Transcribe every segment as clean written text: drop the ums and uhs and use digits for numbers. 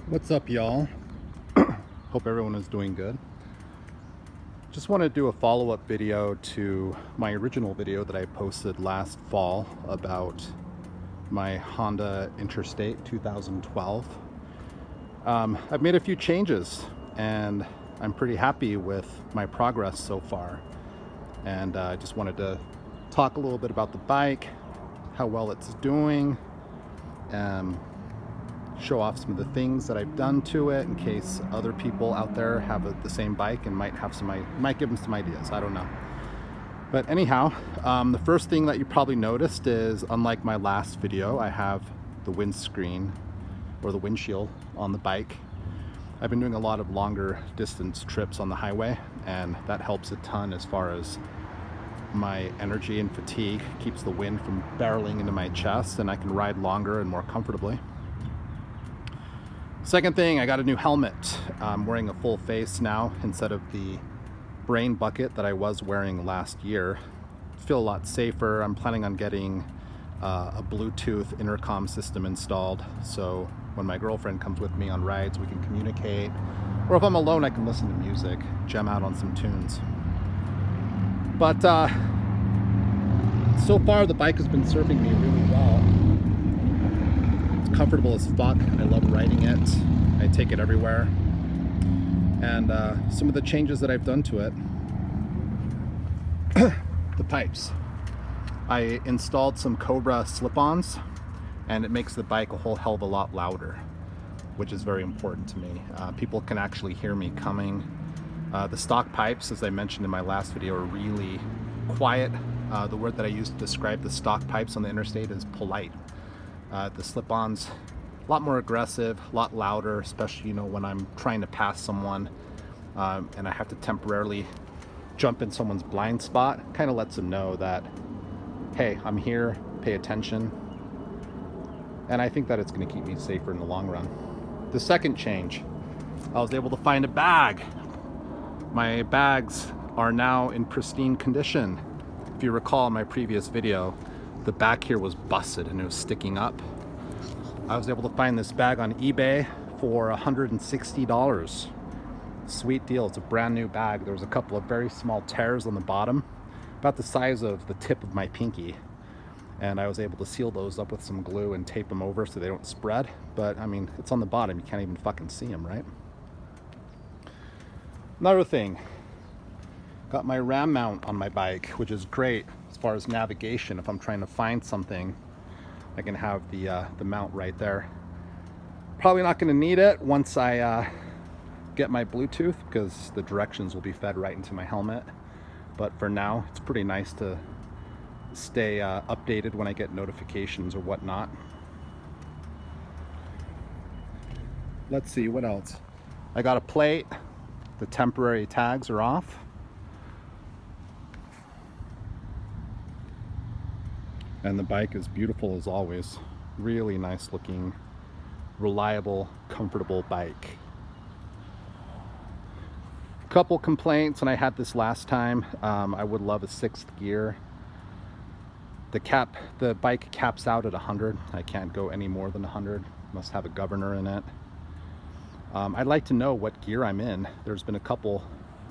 What's up, y'all? Hope everyone is doing good. Just want to do a follow-up video to my original video that I posted last fall about my Honda Interstate 2012. I've made a few changes and I'm pretty happy with my progress so far. And I just wanted to talk a little bit about the bike, how well it's doing, show off some of the things that I've done to it in case other people out there have the same bike and might give them some ideas. I don't know. But anyhow, the first thing that you probably noticed is, unlike my last video, I have the windscreen or the windshield on the bike. I've been doing a lot of longer distance trips on the highway, and that helps a ton as far as my energy and fatigue. Keeps the wind from barreling into my chest, and I can ride longer and more comfortably. Second thing, I got a new helmet. I'm wearing a full face now instead of the brain bucket that I was wearing last year. Feel a lot safer. I'm planning on getting a Bluetooth intercom system installed, so when my girlfriend comes with me on rides we can communicate, or if I'm alone I can listen to music, jam out on some tunes. But so far the bike has been serving me really well. Comfortable as fuck. I love riding it. I take it everywhere. And some of the changes that I've done to it, the pipes. I installed some Cobra slip-ons, and it makes the bike a whole hell of a lot louder, which is very important to me. People can actually hear me coming. The stock pipes, as I mentioned in my last video, are really quiet. The word that I use to describe the stock pipes on the Interstate is polite. The slip-ons, a lot more aggressive, a lot louder, especially when I'm trying to pass someone and I have to temporarily jump in someone's blind spot. Kind of lets them know that, hey, I'm here, pay attention. And I think that it's going to keep me safer in the long run. The second change, I was able to find a bag. My bags are now in pristine condition. If you recall my previous video, the back here was busted and it was sticking up. I was able to find this bag on eBay for $160. Sweet deal. It's a brand new bag. There was a couple of very small tears on the bottom, about the size of the tip of my pinky, and I was able to seal those up with some glue and tape them over so they don't spread. But I mean, it's on the bottom, you can't even fucking see them, right? Another thing, got my RAM mount on my bike, which is great as far as navigation. If I'm trying to find something, I can have the mount right there. Probably not going to need it once I get my Bluetooth, because the directions will be fed right into my helmet. But for now, it's pretty nice to stay updated when I get notifications or whatnot. Let's see, what else? I got a plate. The temporary tags are off. And the bike is beautiful as always. Really nice looking, reliable, comfortable bike. Couple complaints, and I had this last time. I would love a 6th gear. The bike caps out at 100. I can't go any more than 100. Must have a governor in it. I'd like to know what gear I'm in. There's been a couple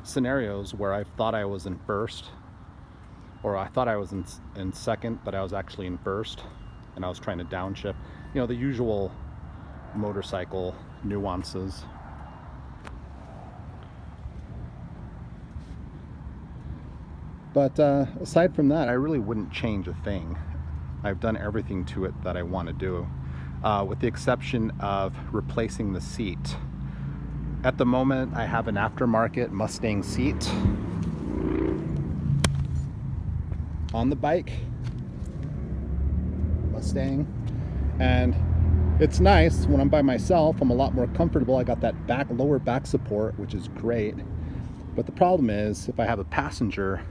scenarios where I thought I was in first, or I thought I was in second, but I was actually in first, and I was trying to downshift. The usual motorcycle nuances. But aside from that, I really wouldn't change a thing. I've done everything to it that I want to do, with the exception of replacing the seat. At the moment, I have an aftermarket Mustang seat on the bike, Mustang, and it's nice when I'm by myself. I'm a lot more comfortable. I got that lower back support, which is great. But the problem is, if I have a passenger,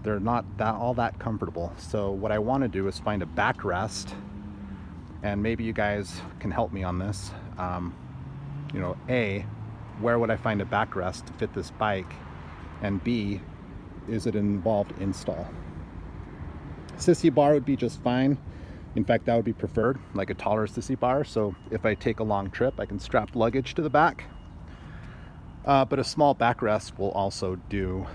they're not all that comfortable. So what I want to do is find a backrest, and maybe you guys can help me on this. A, where would I find a backrest to fit this bike? And B, is it an involved install? Sissy bar would be just fine, In fact, that would be preferred, like a taller sissy bar, so if I take a long trip I can strap luggage to the back. But a small backrest will also do.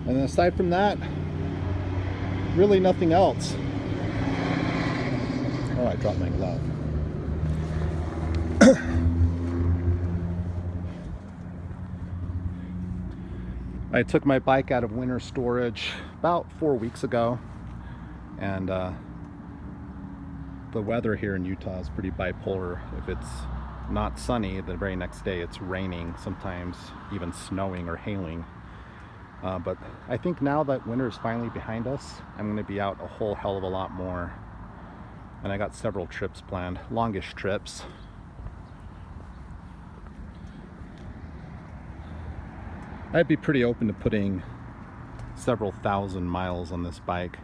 And then aside from that, really nothing else. Oh, I dropped my glove. I took my bike out of winter storage about 4 weeks ago, and the weather here in Utah is pretty bipolar. If it's not sunny, the very next day it's raining, sometimes even snowing or hailing. But I think now that winter is finally behind us, I'm going to be out a whole hell of a lot more. And I got several trips planned, longish trips. I'd be pretty open to putting several thousand miles on this bike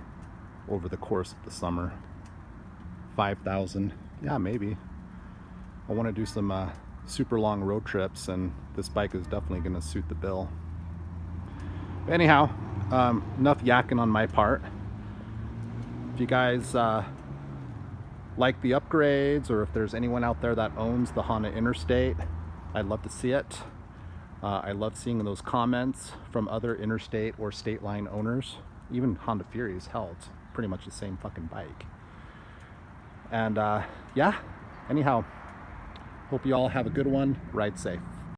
over the course of the summer. 5,000, yeah, maybe. I want to do some super long road trips, and this bike is definitely going to suit the bill. But anyhow, enough yakking on my part. If you guys like the upgrades, or if there's anyone out there that owns the Honda Interstate, I'd love to see it. I love seeing those comments from other Interstate or State Line owners. Even Honda Furies, hell, it's pretty much the same fucking bike. And yeah, anyhow, hope you all have a good one. Ride safe.